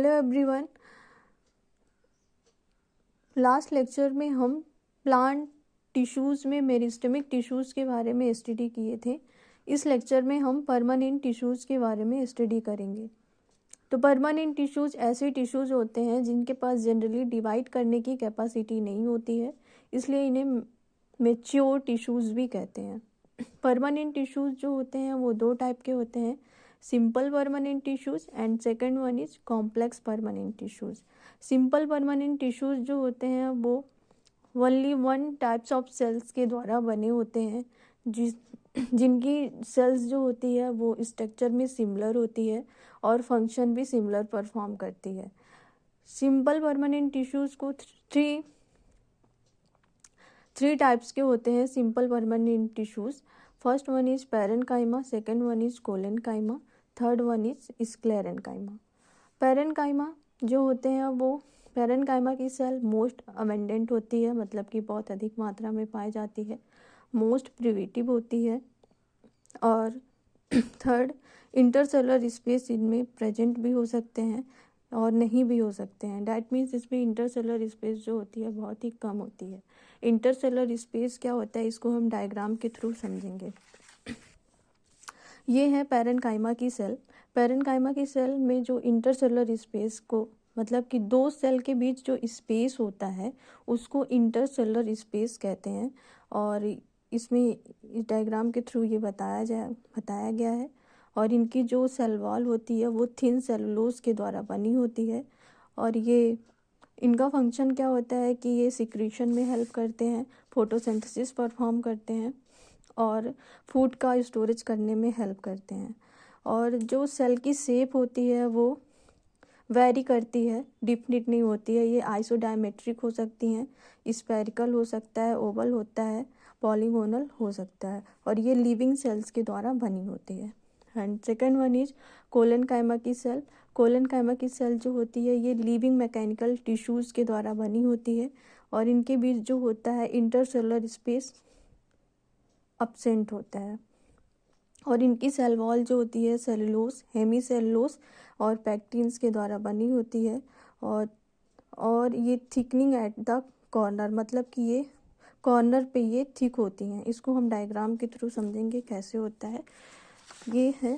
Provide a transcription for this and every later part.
Hello everyone. Last lecture में हम plant tissues में मेरिस्टेमिक टिश्यूज़ के बारे में स्टडी किए थे। इस लेक्चर में हम परमानेंट टिश्यूज़ के बारे में स्टडी करेंगे। तो परमानेंट टिश्यूज़ ऐसे टिश्यूज़ होते हैं जिनके पास जनरली डिवाइड करने की कैपेसिटी नहीं होती है, इसलिए इन्हें मैच्योर टिश्यूज़ भी कहते हैं। परमानेंट टिश्यूज़ जो होते हैं वो दो टाइप के होते हैं, simple permanent tissues and second one is complex permanent tissues. Simple permanent tissues जो होते हैं वो only one types of cells के द्वारा बने होते हैं, जिनकी सेल्स जो होती है वो स्ट्रक्चर में सिमिलर होती है और फंक्शन भी सिमिलर परफॉर्म करती है। सिंपल परमानेंट टिश्यूज़ को थ्री टाइप्स के होते हैं simple permanent tissues. First one is parenchyma, second one is collenchyma, third one is sclerenchyma. Parenchyma जो होते हैं वो पैरेन्काइमा की सेल मोस्ट अबेंडेंट होती है, मतलब कि बहुत अधिक मात्रा में पाई जाती है, मोस्ट प्रिविटिव होती है, और थर्ड इंटरसेलुलर स्पेस इनमें प्रेजेंट भी हो सकते हैं और नहीं भी हो सकते हैं। डैट मीन्स इसमें इंटरसेलुलर स्पेस जो होती है बहुत ही कम होती है। इंटरसेलुलर स्पेस क्या होता है इसको हम डायग्राम के थ्रू समझेंगे। ये है पैरेन्काइमा की सेल। पैरेन्काइमा की सेल में जो इंटरसेलुलर स्पेस को, मतलब कि दो सेल के बीच जो स्पेस होता है उसको इंटरसेलुलर स्पेस कहते हैं, और इसमें इस डायग्राम के थ्रू ये बताया गया है। और इनकी जो सेल वॉल होती है वो थिन सेलुलोज के द्वारा बनी होती है, और ये इनका फंक्शन क्या होता है कि ये सिक्रीशन में हेल्प करते हैं, फोटोसिंथेसिस परफॉर्म करते हैं और फूड का स्टोरेज करने में हेल्प करते हैं। और जो सेल की शेप होती है वो वेरी करती है, डिफिनिट नहीं होती है। ये आइसोडायमेट्रिक हो सकती हैं, स्फेरिकल हो सकता है, ओवल होता है, पॉलीगोनल हो सकता है, और ये लिविंग सेल्स के द्वारा बनी होती है। And second one is collenchyma की सेल। कोलेनकाइमा की सेल जो होती है ये लिविंग मैकेनिकल टिश्यूज़ के द्वारा बनी होती है, और इनके बीच जो होता है इंटरसेलुलर स्पेस अब्सेंट होता है, और इनकी सेल वॉल जो होती है सेलुलोज, हेमी सेलुलोज और पैक्टिन्स के द्वारा बनी होती है, और ये थिकनिंग एट द कॉर्नर, मतलब कि ये कॉर्नर पे ये थिक होती हैं। इसको हम डायग्राम के थ्रू समझेंगे कैसे होता है। ये है,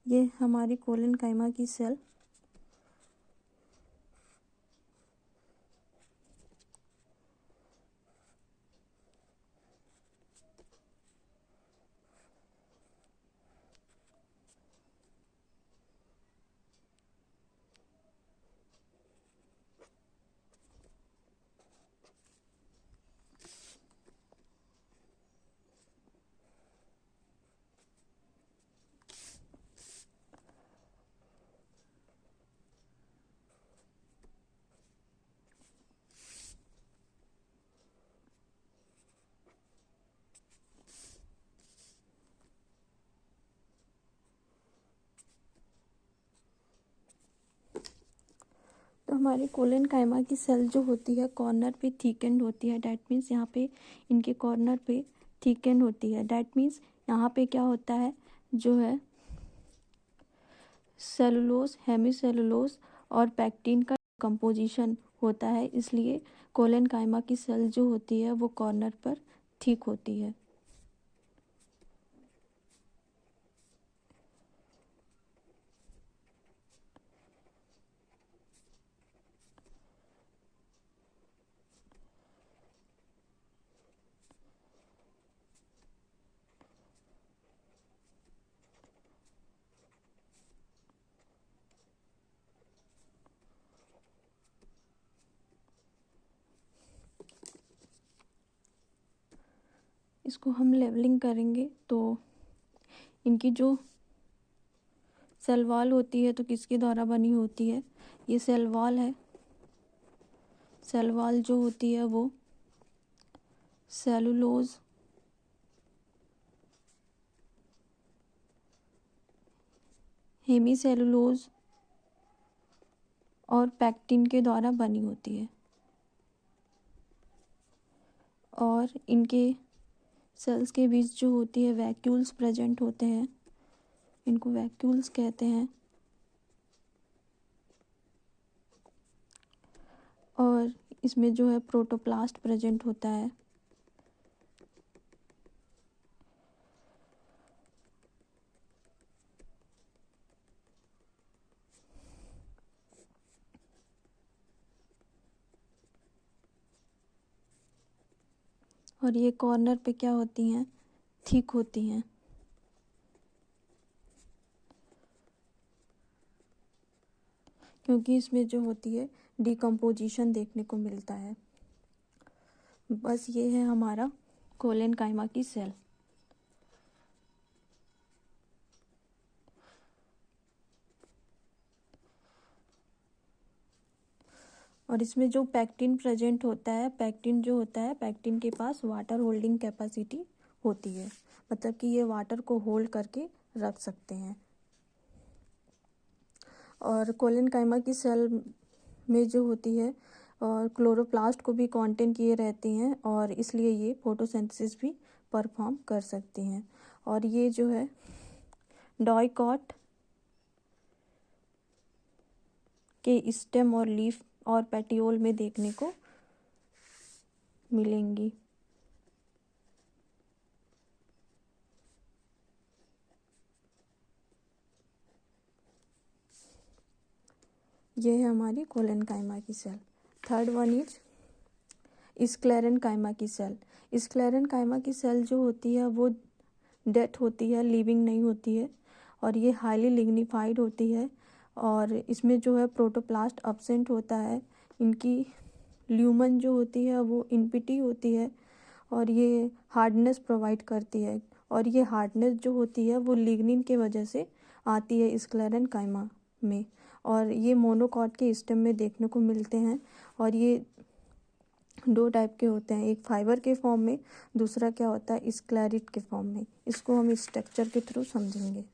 ये हमारी कोलेनकाइमा की सेल। तो हमारी कोलेनकाइमा की सेल जो होती है कॉर्नर पे थिकेंड होती है। डैट मीन्स यहाँ पे इनके कॉर्नर पे थिकेंड होती है। डैट मीन्स यहाँ पे क्या होता है, जो है सेलुलोज, हेमी सेलुलोज और पैक्टिन का कंपोजिशन होता है, इसलिए कोलेनकाइमा की सेल जो होती है वो कॉर्नर पर थिक होती है। इसको हम लेवलिंग करेंगे तो इनकी जो सेल वॉल होती है तो किसके द्वारा बनी होती है, ये सेल वॉल है। सेल वॉल जो होती है वो सेलुलोज, हेमी सेलुलोज और पैक्टिन के द्वारा बनी होती है, और इनके सेल्स के बीच जो होती है वैक्यूल्स प्रेजेंट होते हैं। इनको वैक्यूल्स कहते हैं। और इसमें जो है प्रोटोप्लास्ट प्रेजेंट होता है। और ये कॉर्नर पे क्या होती हैं, थिक होती हैं। क्योंकि इसमें जो होती है डिकम्पोजिशन देखने को मिलता है। बस ये है हमारा कोलेनकाइमा की सेल। और इसमें जो पैक्टिन प्रेजेंट होता है, पैक्टिन जो होता है, पैक्टिन के पास वाटर होल्डिंग कैपेसिटी होती है, मतलब कि ये वाटर को होल्ड करके रख सकते हैं। और कोलेनकाइमा की सेल में जो होती है और क्लोरोप्लास्ट को भी कंटेन किए रहती हैं, और इसलिए ये फोटोसिंथेसिस भी परफॉर्म कर सकती हैं। और ये जो है डाइकॉट के स्टेम और लीफ और पेटियोल में देखने को मिलेंगी। ये है हमारी कोलेनकाइमा की cell. Third one is sclerenchyma की सेल। स्क्लेरेनकाइमा की सेल जो होती है वो डेथ होती है, लिविंग नहीं होती है, और ये हाईली लिग्निफाइड होती है। और इसमें जो है प्रोटोप्लास्ट अब्सेंट होता है। इनकी ल्यूमन जो होती है वो इनपिटी होती है, और ये हार्डनेस प्रोवाइड करती है। और ये हार्डनेस जो होती है वो लिग्निन के वजह से आती है स्क्लेरेनकाइमा में। और ये मोनोकॉट के स्टेम में देखने को मिलते हैं। और ये दो टाइप के होते हैं, एक फाइबर के फॉर्म में, दूसरा क्या होता है स्क्लेरिट के फॉर्म में। इसको हम स्ट्रक्चर के थ्रू समझेंगे।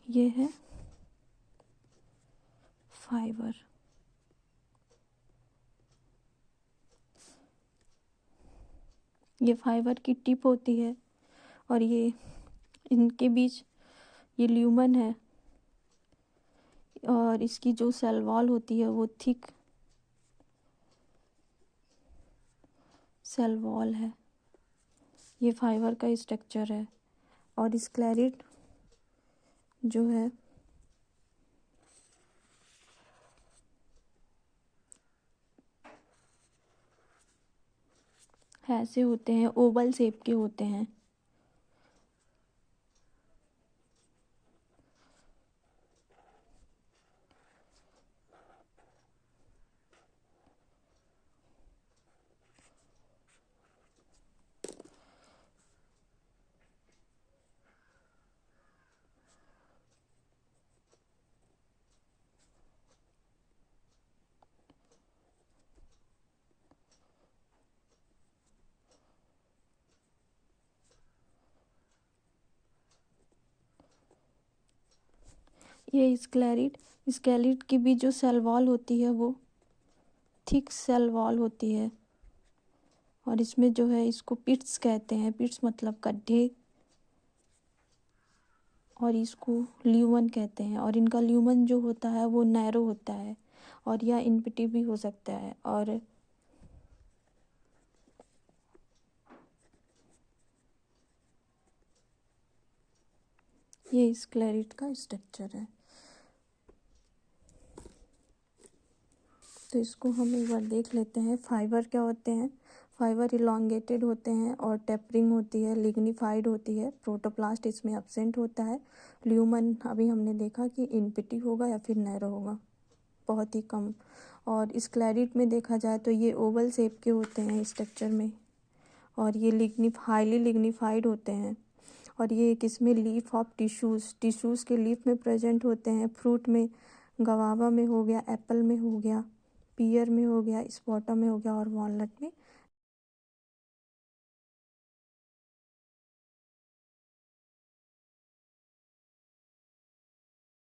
ये है फाइबर। ये फाइबर की टिप होती है, और ये इनके बीच ये ल्यूमन है, और इसकी जो सेल वॉल होती है वो थिक सेल वॉल है। ये फाइबर का स्ट्रक्चर है। और स्क्लेरिट जो है ऐसे होते हैं, ओवल शेप के होते हैं। ये स्क्लेरिट की भी जो सेल वॉल होती है वो थिक सेल वॉल होती है। और इसमें जो है इसको पिट्स कहते हैं, पिट्स मतलब गड्ढे, और इसको ल्यूमन कहते हैं। और इनका ल्यूमन जो होता है वो नैरो होता है, और यह इनपिटी भी हो सकता है। और ये स्क्लेरिट का स्ट्रक्चर है। तो इसको हम एक बार देख लेते हैं। फाइबर क्या होते हैं? फाइबर इलॉन्गेटेड होते हैं और टेपरिंग होती है, लिग्निफाइड होती है। प्रोटोप्लास्ट इसमें एब्सेंट होता है। ल्यूमन अभी हमने देखा कि इनपिटी होगा या फिर नैरो होगा, बहुत ही कम। और स्क्लेरिट में देखा जाए तो ये ओवल शेप के होते हैं स्ट्रक्चर में, और ये हाईली लिग्निफाइड होते हैं। और ये किसमें? लीफ ऑफ टिश्यूज़ के लीफ में प्रेजेंट होते हैं। फ्रूट में गवावा में हो गया, एप्पल में हो गया, पियर में हो गया, स्पॉटा में हो गया, और वॉलनट में